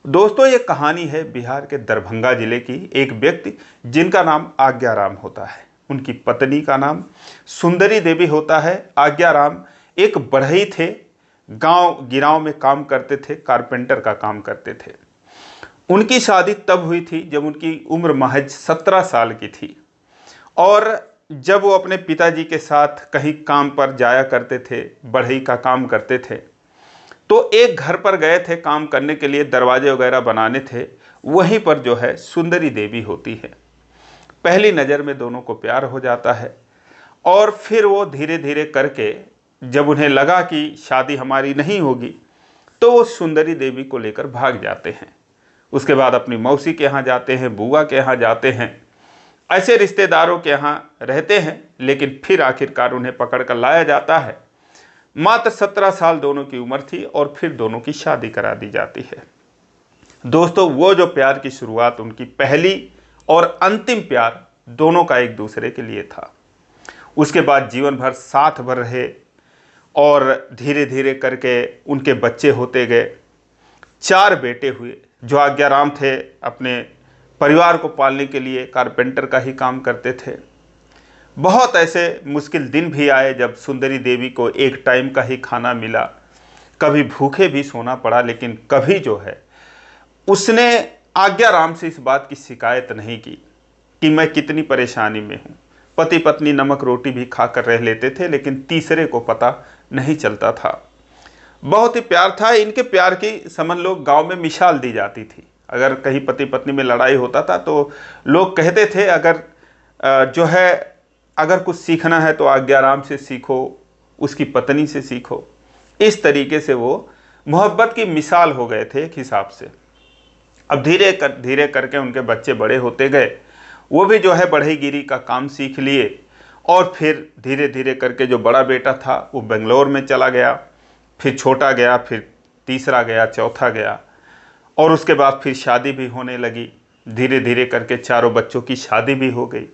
दोस्तों, ये कहानी है बिहार के दरभंगा जिले की। एक व्यक्ति जिनका नाम आज्ञाराम होता है, उनकी पत्नी का नाम सुंदरी देवी होता है। आज्ञाराम एक बढ़ई थे, गांव गिराव में काम करते थे, कारपेंटर का काम करते थे। उनकी शादी तब हुई थी जब उनकी उम्र महज 17 साल की थी। और जब वो अपने पिताजी के साथ कहीं काम पर जाया करते थे, बढ़ई का काम करते थे, तो एक घर पर गए थे काम करने के लिए, दरवाजे वगैरह बनाने थे। वहीं पर जो है सुंदरी देवी होती है। पहली नज़र में दोनों को प्यार हो जाता है और फिर वो धीरे धीरे करके जब उन्हें लगा कि शादी हमारी नहीं होगी, तो वो सुंदरी देवी को लेकर भाग जाते हैं। उसके बाद अपनी मौसी के यहाँ जाते हैं, बुआ के यहाँ जाते हैं, ऐसे रिश्तेदारों के यहाँ रहते हैं। लेकिन फिर आखिरकार उन्हें पकड़ कर लाया जाता है। मात्र 17 साल दोनों की उम्र थी और फिर दोनों की शादी करा दी जाती है। दोस्तों, वो जो प्यार की शुरुआत, उनकी पहली और अंतिम प्यार दोनों का एक दूसरे के लिए था। उसके बाद जीवन भर साथ भर रहे और धीरे धीरे करके उनके बच्चे होते गए। 4 बेटे हुए। जो आज्ञाराम थे, अपने परिवार को पालने के लिए कारपेंटर का ही काम करते थे। बहुत ऐसे मुश्किल दिन भी आए जब सुंदरी देवी को एक टाइम का ही खाना मिला, कभी भूखे भी सोना पड़ा। लेकिन कभी जो है उसने आज्ञाराम से इस बात की शिकायत नहीं की कि मैं कितनी परेशानी में हूँ। पति पत्नी नमक रोटी भी खाकर रह लेते थे, लेकिन तीसरे को पता नहीं चलता था। बहुत ही प्यार था इनके। प्यार की समझ लो गांव में मिसाल दी जाती थी। अगर कहीं पति पत्नी में लड़ाई होता था तो लोग कहते थे अगर कुछ सीखना है तो आज्ञाराम से सीखो, उसकी पत्नी से सीखो। इस तरीके से वो मोहब्बत की मिसाल हो गए थे एक हिसाब से। अब धीरे करके उनके बच्चे बड़े होते गए। वो भी जो है बढ़ईगिरी का काम सीख लिए और फिर धीरे धीरे करके जो बड़ा बेटा था वो बेंगलोर में चला गया, फिर छोटा गया, फिर तीसरा गया, चौथा गया और उसके बाद फिर शादी भी होने लगी। धीरे धीरे करके चारों बच्चों की शादी भी हो गई।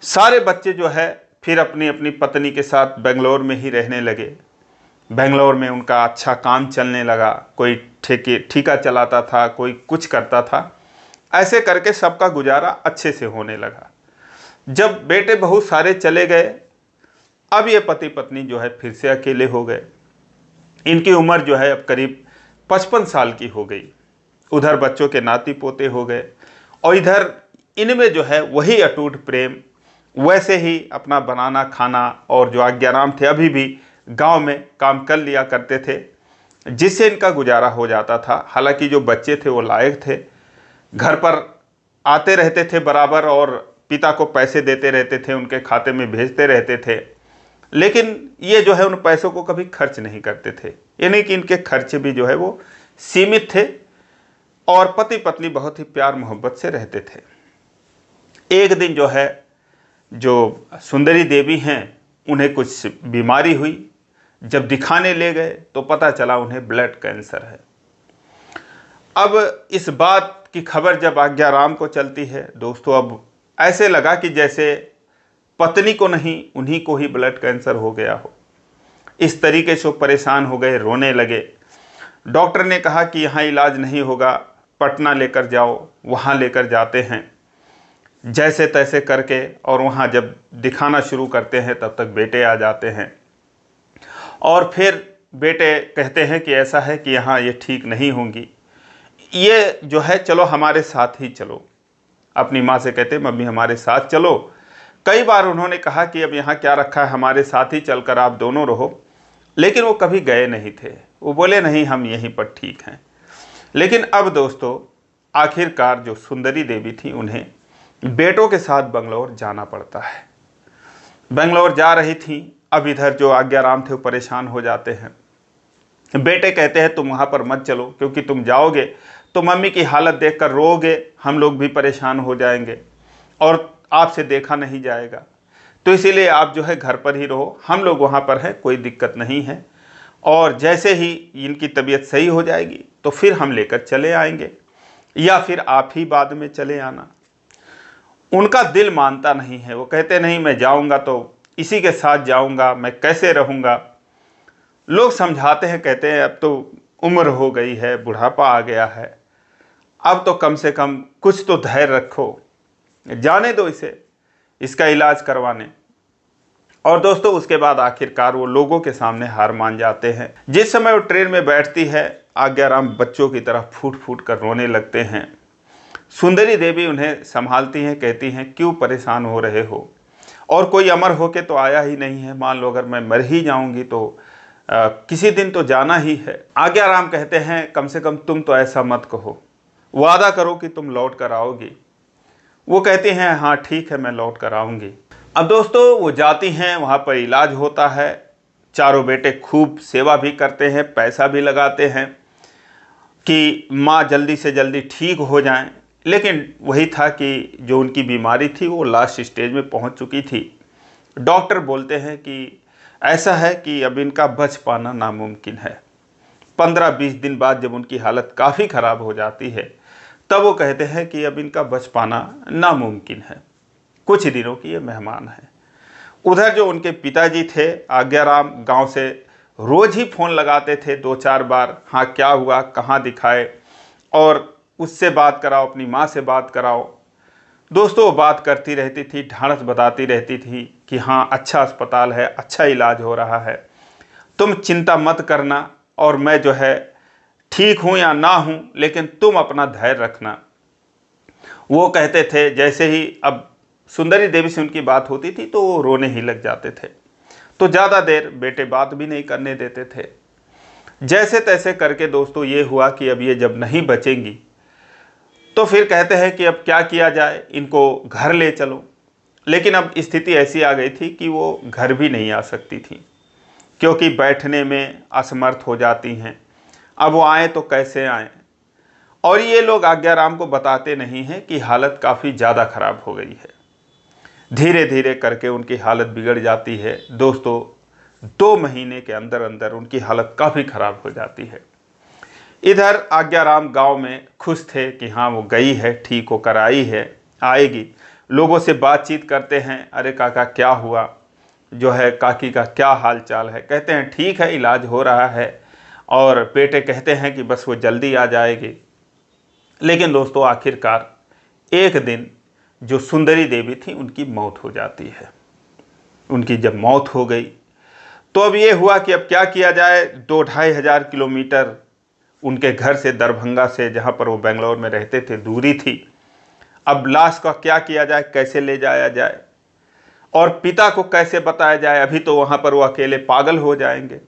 सारे बच्चे जो है फिर अपनी अपनी पत्नी के साथ बेंगलोर में ही रहने लगे। बेंगलोर में उनका अच्छा काम चलने लगा। कोई ठेका चलाता था, कोई कुछ करता था। ऐसे करके सबका गुजारा अच्छे से होने लगा। जब बेटे बहुत सारे चले गए, अब ये पति पत्नी जो है फिर से अकेले हो गए। इनकी उम्र जो है अब करीब 55 साल की हो गई। उधर बच्चों के नाती पोते हो गए और इधर इनमें जो है वही अटूट प्रेम, वैसे ही अपना बनाना खाना। और जो आज्ञाराम थे अभी भी गांव में काम कर लिया करते थे, जिससे इनका गुजारा हो जाता था। हालांकि जो बच्चे थे वो लायक थे, घर पर आते रहते थे बराबर और पिता को पैसे देते रहते थे, उनके खाते में भेजते रहते थे। लेकिन ये जो है उन पैसों को कभी खर्च नहीं करते थे, यानी कि इनके खर्चे भी जो है वो सीमित थे और पति पत्नी बहुत ही प्यार मोहब्बत से रहते थे। एक दिन जो है जो सुंदरी देवी हैं, उन्हें कुछ बीमारी हुई। जब दिखाने ले गए तो पता चला उन्हें ब्लड कैंसर है। अब इस बात की खबर जब आज्ञाराम को चलती है दोस्तों, अब ऐसे लगा कि जैसे पत्नी को नहीं, उन्हीं को ही ब्लड कैंसर हो गया हो। इस तरीके से वो परेशान हो गए, रोने लगे। डॉक्टर ने कहा कि यहाँ इलाज नहीं होगा, पटना लेकर जाओ। वहाँ लेकर जाते हैं जैसे तैसे करके, और वहाँ जब दिखाना शुरू करते हैं तब तक बेटे आ जाते हैं। और फिर बेटे कहते हैं कि ऐसा है कि यहाँ ये ठीक नहीं होंगी, ये जो है चलो हमारे साथ ही चलो। अपनी माँ से कहते हैं मम्मी हमारे साथ चलो। कई बार उन्होंने कहा कि अब यहाँ क्या रखा है, हमारे साथ ही चलकर आप दोनों रहो, लेकिन वो कभी गए नहीं थे। वो बोले नहीं, हम यहीं पर ठीक हैं। लेकिन अब दोस्तों आखिरकार जो सुंदरी देवी थी, उन्हें बेटों के साथ बेंगलोर जाना पड़ता है। बेंगलोर जा रही थी। अब इधर जो आज्ञाराम थे वो परेशान हो जाते हैं। बेटे कहते हैं तुम वहाँ पर मत चलो, क्योंकि तुम जाओगे तो मम्मी की हालत देखकर रोओगे, हम लोग भी परेशान हो जाएंगे और आपसे देखा नहीं जाएगा। तो इसीलिए आप जो है घर पर ही रहो, हम लोग वहाँ पर हैं, कोई दिक्कत नहीं है। और जैसे ही इनकी तबीयत सही हो जाएगी तो फिर हम लेकर चले आएंगे, या फिर आप ही बाद में चले आना। उनका दिल मानता नहीं है। वो कहते नहीं, मैं जाऊंगा तो इसी के साथ जाऊंगा, मैं कैसे रहूंगा। लोग समझाते हैं, कहते हैं अब तो उम्र हो गई है, बुढ़ापा आ गया है, अब तो कम से कम कुछ तो धैर्य रखो, जाने दो इसे, इसका इलाज करवाने। और दोस्तों उसके बाद आखिरकार वो लोगों के सामने हार मान जाते हैं। जिस समय वो ट्रेन में बैठती है, आज्ञाराम बच्चों की तरह फूट फूट कर रोने लगते हैं। सुंदरी देवी उन्हें संभालती हैं, कहती हैं क्यों परेशान हो रहे हो, और कोई अमर होके तो आया ही नहीं है, मान लो अगर मैं मर ही जाऊंगी तो किसी दिन तो जाना ही है। आज्ञाराम कहते हैं कम से कम तुम तो ऐसा मत कहो, वादा करो कि तुम लौट कर आओगी। वो कहती हैं हाँ ठीक है, मैं लौट कर आऊँगी। अब दोस्तों वो जाती हैं, वहाँ पर इलाज होता है, चारों बेटे खूब सेवा भी करते हैं, पैसा भी लगाते हैं कि माँ जल्दी से जल्दी ठीक हो जाएं। लेकिन वही था कि जो उनकी बीमारी थी वो लास्ट स्टेज में पहुँच चुकी थी। डॉक्टर बोलते हैं कि ऐसा है कि अब इनका बच पाना नामुमकिन है। 15-20 दिन बाद जब उनकी हालत काफ़ी ख़राब हो जाती है, तब वो कहते हैं कि अब इनका बच पाना नामुमकिन है, कुछ दिनों की ये मेहमान है। उधर जो उनके पिताजी थे आज्ञाराम, गांव से रोज़ ही फ़ोन लगाते थे 2-4 बार, हाँ क्या हुआ, कहाँ दिखाए, और उससे बात कराओ, अपनी माँ से बात कराओ। दोस्तों वो बात करती रहती थी, ढाढ़स बताती रहती थी कि हाँ अच्छा अस्पताल है, अच्छा इलाज हो रहा है, तुम चिंता मत करना, और मैं जो है ठीक हूँ या ना हूँ, लेकिन तुम अपना धैर्य रखना। वो कहते थे, जैसे ही अब सुंदरी देवी से उनकी बात होती थी तो वो रोने ही लग जाते थे। तो ज़्यादा देर बेटे बात भी नहीं करने देते थे। जैसे तैसे करके दोस्तों ये हुआ कि अब ये जब नहीं बचेंगी तो फिर कहते हैं कि अब क्या किया जाए, इनको घर ले चलो। लेकिन अब स्थिति ऐसी आ गई थी कि वो घर भी नहीं आ सकती थी, क्योंकि बैठने में असमर्थ हो जाती हैं। अब वो आए तो कैसे आएँ, और ये लोग आज्ञाराम को बताते नहीं हैं कि हालत काफ़ी ज़्यादा ख़राब हो गई है। धीरे धीरे करके उनकी हालत बिगड़ जाती है दोस्तों। 2 महीने के अंदर अंदर उनकी हालत काफ़ी ख़राब हो जाती है। इधर आज्ञाराम गांव में खुश थे कि हाँ वो गई है, ठीक होकर आई है, आएगी। लोगों से बातचीत करते हैं, अरे काका क्या हुआ, जो है काकी का क्या हाल चाल है। कहते हैं ठीक है, इलाज हो रहा है, और बेटे कहते हैं कि बस वो जल्दी आ जाएगी। लेकिन दोस्तों आखिरकार एक दिन जो सुंदरी देवी थी उनकी मौत हो जाती है। उनकी जब मौत हो गई तो अब ये हुआ कि अब क्या किया जाए। 2-2.5 हज़ार किलोमीटर उनके घर से, दरभंगा से, जहाँ पर वो बेंगलोर में रहते थे, दूरी थी। अब लाश का क्या किया जाए, कैसे ले जाया जाए, और पिता को कैसे बताया जाए। अभी तो वहाँ पर वो अकेले पागल हो जाएंगे,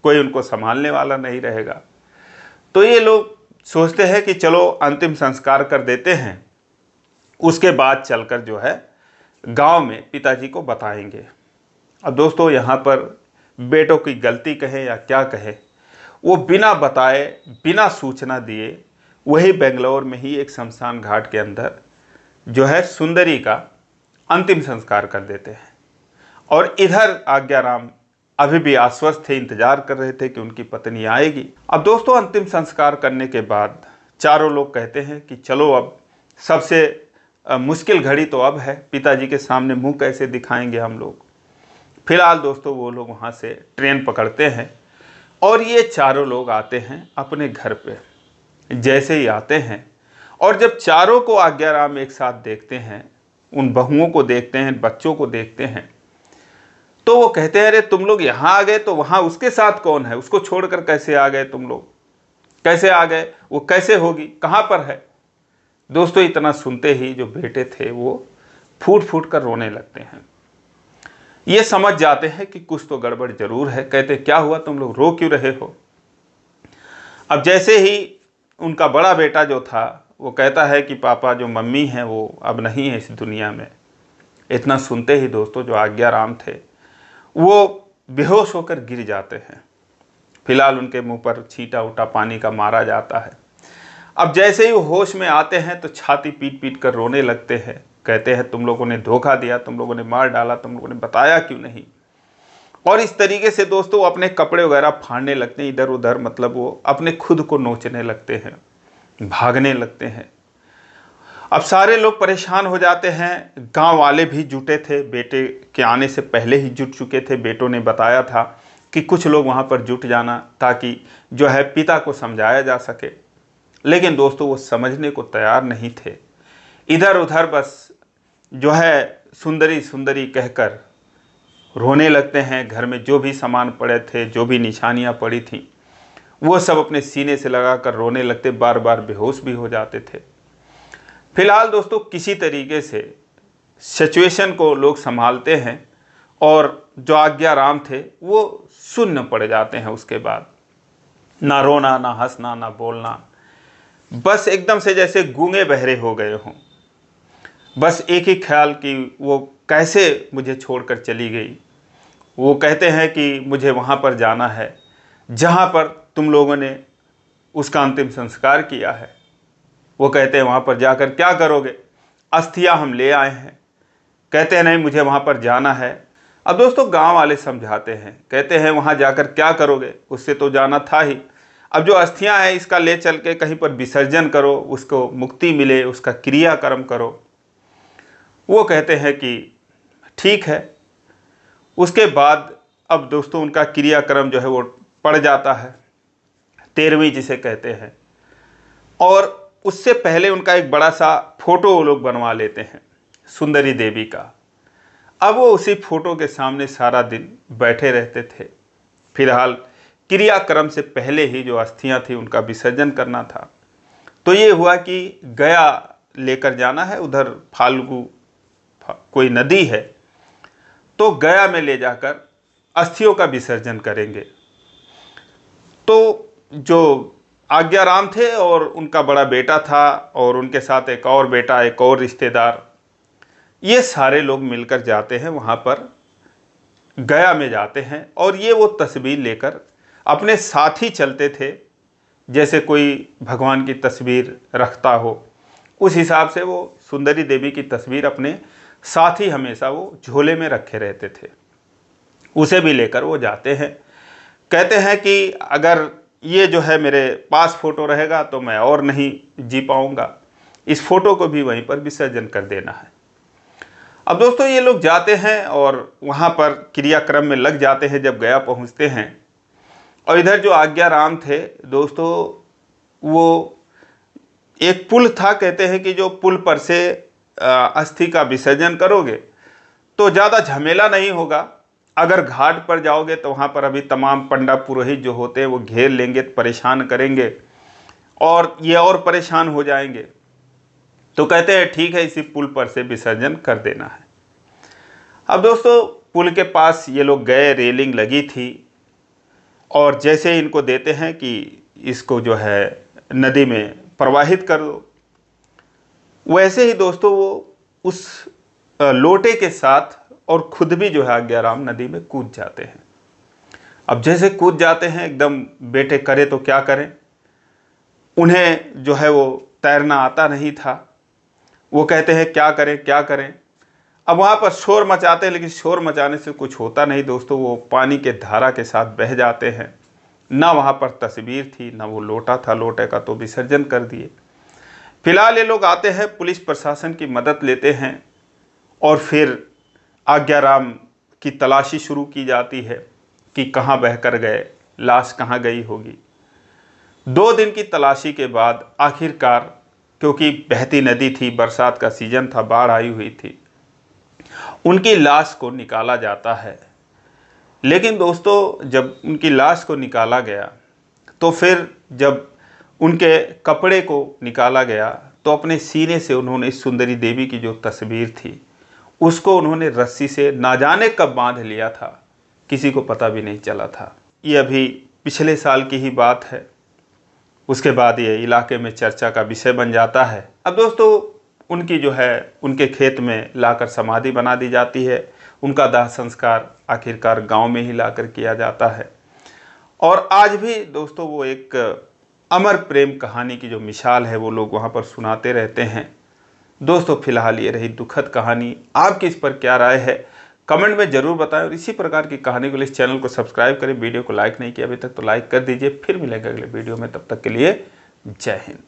कोई उनको संभालने वाला नहीं रहेगा। तो ये लोग सोचते हैं कि चलो अंतिम संस्कार कर देते हैं, उसके बाद चलकर जो है गांव में पिताजी को बताएंगे। अब दोस्तों यहाँ पर बेटों की गलती कहें या क्या कहें, वो बिना बताए, बिना सूचना दिए, वही बेंगलोर में ही एक शमशान घाट के अंदर जो है सुंदरी का अंतिम संस्कार कर देते हैं। और इधर आज्ञाराम अभी भी आश्वस्त थे, इंतजार कर रहे थे कि उनकी पत्नी आएगी। अब दोस्तों अंतिम संस्कार करने के बाद चारों लोग कहते हैं कि चलो अब सबसे मुश्किल घड़ी तो अब है, पिताजी के सामने मुंह कैसे दिखाएंगे हम लोग। फिलहाल दोस्तों वो लोग वहाँ से ट्रेन पकड़ते हैं और ये चारों लोग आते हैं अपने घर पे। जैसे ही आते हैं और जब चारों को आज्ञाराम एक साथ देखते हैं, उन बहुओं को देखते हैं, बच्चों को देखते हैं, तो वो कहते हैं अरे तुम लोग यहाँ आ गए, तो वहाँ उसके साथ कौन है, उसको छोड़कर कैसे आ गए तुम लोग, कैसे आ गए, वो कैसे होगी, कहाँ पर है। दोस्तों इतना सुनते ही जो बेटे थे वो फूट फूट कर रोने लगते हैं। ये समझ जाते हैं कि कुछ तो गड़बड़ जरूर है। कहते क्या हुआ, तुम लोग रो क्यों रहे हो। अब जैसे ही उनका बड़ा बेटा जो था वो कहता है कि पापा जो मम्मी हैं वो अब नहीं है इस दुनिया में। इतना सुनते ही दोस्तों जो आज्ञाराम थे वो बेहोश होकर गिर जाते हैं। फिलहाल उनके मुंह पर छींटा उटा पानी का मारा जाता है। अब जैसे ही वो होश में आते हैं तो छाती पीट पीट कर रोने लगते हैं। कहते हैं तुम लोगों ने धोखा दिया, तुम लोगों ने मार डाला, तुम लोगों ने बताया क्यों नहीं। और इस तरीके से दोस्तों अपने कपड़े वगैरह फाड़ने लगते हैं इधर उधर, मतलब वो अपने खुद को नोचने लगते हैं, भागने लगते हैं। अब सारे लोग परेशान हो जाते हैं। गांव वाले भी जुटे थे, बेटे के आने से पहले ही जुट चुके थे। बेटों ने बताया था कि कुछ लोग वहाँ पर जुट जाना ताकि जो है पिता को समझाया जा सके, लेकिन दोस्तों वो समझने को तैयार नहीं थे। इधर उधर बस जो है सुंदरी सुंदरी कहकर रोने लगते हैं। घर में जो भी सामान पड़े थे, जो भी निशानियाँ पड़ी थीं, वो सब अपने सीने से लगाकर रोने लगते, बार बार बेहोश भी हो जाते थे। फिलहाल दोस्तों किसी तरीके से सिचुएशन को लोग संभालते हैं और जो आज्ञाराम थे वो शून्य पड़ जाते हैं। उसके बाद ना रोना, ना हंसना, ना बोलना, बस एकदम से जैसे गूंगे बहरे हो गए हों। बस एक ही ख्याल कि वो कैसे मुझे छोड़कर चली गई। वो कहते हैं कि मुझे वहाँ पर जाना है जहाँ पर तुम लोगों ने उसका अंतिम संस्कार किया है। वो कहते हैं वहाँ पर जाकर क्या करोगे? अस्थियाँ हम ले आए हैं। कहते हैं नहीं, मुझे वहाँ पर जाना है। अब दोस्तों गांव वाले समझाते हैं, कहते हैं वहाँ जाकर क्या करोगे, उससे तो जाना था ही। अब जो अस्थियाँ हैं इसका ले चल के कहीं पर विसर्जन करो, उसको मुक्ति मिले, उसका क्रियाकर्म करो। वो कहते हैं कि ठीक है। उसके बाद अब दोस्तों उनका क्रियाक्रम जो है वो पड़ जाता है, 13वीं जिसे कहते हैं। और उससे पहले उनका एक बड़ा सा फोटो वो लोग बनवा लेते हैं सुंदरी देवी का। अब वो उसी फोटो के सामने सारा दिन बैठे रहते थे। फिलहाल क्रियाक्रम से पहले ही जो अस्थियां थी उनका विसर्जन करना था। तो ये हुआ कि गया लेकर जाना है, उधर फाल्गु कोई नदी है, तो गया में ले जाकर अस्थियों का विसर्जन करेंगे। तो जो आज्ञाराम थे और उनका बड़ा बेटा था और उनके साथ एक और बेटा, एक और रिश्तेदार, ये सारे लोग मिलकर जाते हैं वहाँ पर, गया में जाते हैं। और ये वो तस्वीर लेकर अपने साथ ही चलते थे, जैसे कोई भगवान की तस्वीर रखता हो, उस हिसाब से वो सुंदरी देवी की तस्वीर अपने साथ ही हमेशा वो झोले में रखे रहते थे। उसे भी लेकर वो जाते हैं। कहते हैं कि अगर ये जो है मेरे पास फ़ोटो रहेगा तो मैं और नहीं जी पाऊँगा, इस फ़ोटो को भी वहीं पर विसर्जन कर देना है। अब दोस्तों ये लोग जाते हैं और वहाँ पर क्रियाक्रम में लग जाते हैं। जब गया पहुँचते हैं और इधर जो आज्ञाराम थे दोस्तों, वो एक पुल था, कहते हैं कि जो पुल पर से अस्थि का विसर्जन करोगे तो ज़्यादा झमेला नहीं होगा। अगर घाट पर जाओगे तो वहाँ पर अभी तमाम पंडा पुरोहित जो होते हैं वो घेर लेंगे, परेशान करेंगे और ये और परेशान हो जाएंगे। तो कहते हैं ठीक है, इसी पुल पर से विसर्जन कर देना है। अब दोस्तों पुल के पास ये लोग गए, रेलिंग लगी थी और जैसे इनको देते हैं कि इसको जो है नदी में प्रवाहित कर दो, वैसे ही दोस्तों वो उस लोटे के साथ और खुद भी जो है आज्ञाराम नदी में कूद जाते हैं। अब जैसे कूद जाते हैं, एकदम बेटे करे तो क्या करें, उन्हें जो है वो तैरना आता नहीं था। वो कहते हैं क्या करें क्या करें। अब वहाँ पर शोर मचाते हैं, लेकिन शोर मचाने से कुछ होता नहीं दोस्तों। वो पानी के धारा के साथ बह जाते हैं। ना वहाँ पर तस्वीर थी, ना वो लोटा था, लोटे का तो विसर्जन कर दिए। फिलहाल ये लोग आते हैं, पुलिस प्रशासन की मदद लेते हैं और फिर आज्ञाराम की तलाशी शुरू की जाती है कि कहाँ बह कर गए, लाश कहाँ गई होगी। 2 दिन की तलाशी के बाद आखिरकार, क्योंकि बहती नदी थी, बरसात का सीजन था, बाढ़ आई हुई थी, उनकी लाश को निकाला जाता है। लेकिन दोस्तों जब उनकी लाश को निकाला गया तो फिर जब उनके कपड़े को निकाला गया तो अपने सीने से उन्होंने इस सुंदरी देवी की जो तस्वीर थी उसको उन्होंने रस्सी से ना जाने कब बांध लिया था, किसी को पता भी नहीं चला था। ये अभी पिछले साल की ही बात है। उसके बाद ये इलाके में चर्चा का विषय बन जाता है। अब दोस्तों उनकी जो है उनके खेत में लाकर समाधि बना दी जाती है। उनका दाह संस्कार आखिरकार गांव में ही लाकर किया जाता है। और आज भी दोस्तों वो एक अमर प्रेम कहानी की जो मिसाल है वो लोग वहाँ पर सुनाते रहते हैं। दोस्तों फिलहाल ये रही दुखद कहानी। आपकी इस पर क्या राय है कमेंट में ज़रूर बताएं और इसी प्रकार की कहानी के लिए इस चैनल को सब्सक्राइब करें। वीडियो को लाइक नहीं किया अभी तक तो लाइक कर दीजिए। फिर मिलेंगे अगले वीडियो में, तब तक के लिए जय हिंद।